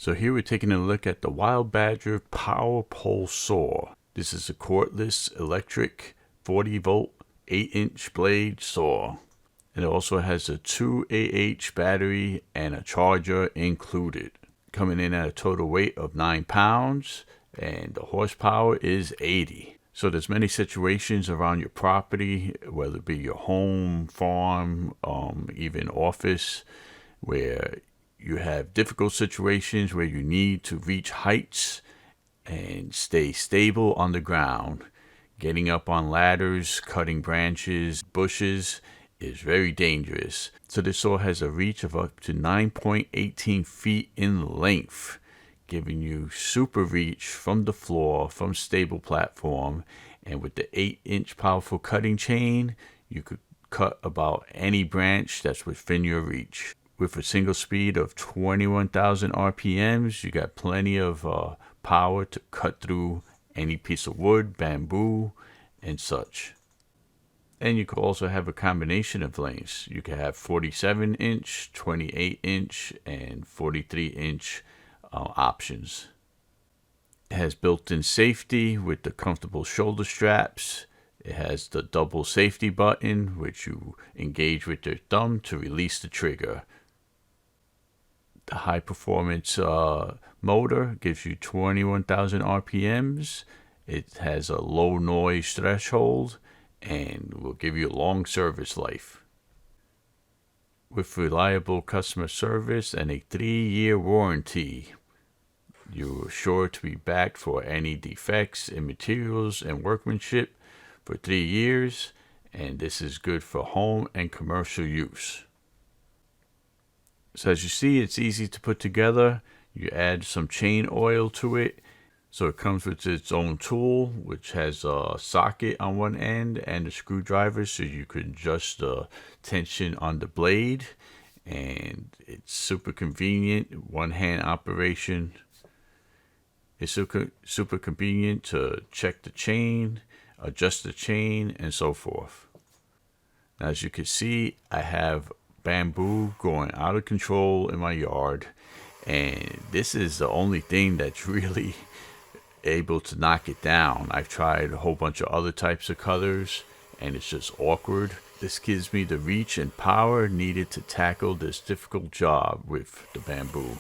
So here we're taking a look at the Wild Badger Power Pole Saw. This is a cordless electric 40 volt 8-inch blade saw. It also has a 2 AH battery and a charger included. Coming in at a total weight of 9 pounds and the horsepower is 80. So there's many situations around your property, whether it be your home, farm, even office, where you have difficult situations where you need to reach heights and stay stable on the ground. Getting up on ladders, cutting branches, bushes is very dangerous. So this saw has a reach of up to 9.18 feet in length, giving you super reach from the floor, from stable platform. And with the 8-inch powerful cutting chain, you could cut about any branch that's within your reach. With a single speed of 21,000 RPMs, you got plenty of power to cut through any piece of wood, bamboo, and such. And you could also have a combination of lengths. You could have 47-inch, 28-inch, and 43-inch options. It has built-in safety with the comfortable shoulder straps. It has the double safety button, which you engage with your thumb to release the trigger. The high performance motor gives you 21,000 RPMs. It has a low noise threshold and will give you a long service life. With reliable customer service and a 3-year warranty, you are sure to be backed for any defects in materials and workmanship for 3 years, and this is good for home and commercial use. So as you see, it's easy to put together. You add some chain oil to it. So it comes with its own tool, which has a socket on one end and a screwdriver, so you can adjust the tension on the blade. And it's super convenient, one-hand operation. It's super convenient to check the chain, adjust the chain, and so forth. Now, as you can see, I have bamboo going out of control in my yard, and this is the only thing that's really able to knock it down. I've tried a whole bunch of other types of cutters and it's just awkward. This gives me the reach and power needed to tackle this difficult job with the bamboo.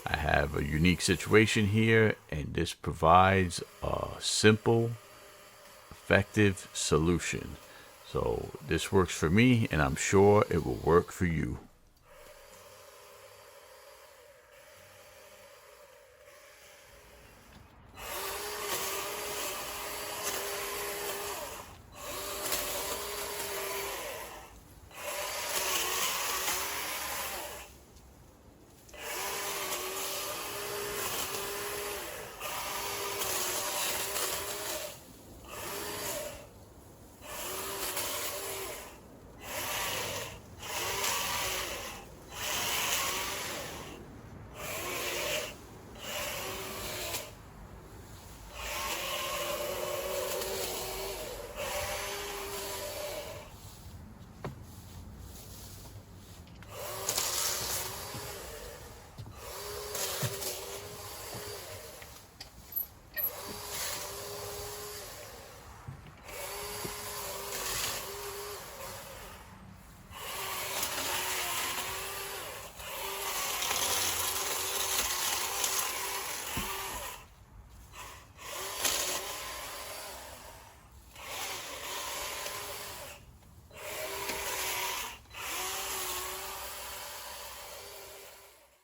I have a unique situation here, and this provides a simple, effective solution. So this works for me, and I'm sure it will work for you.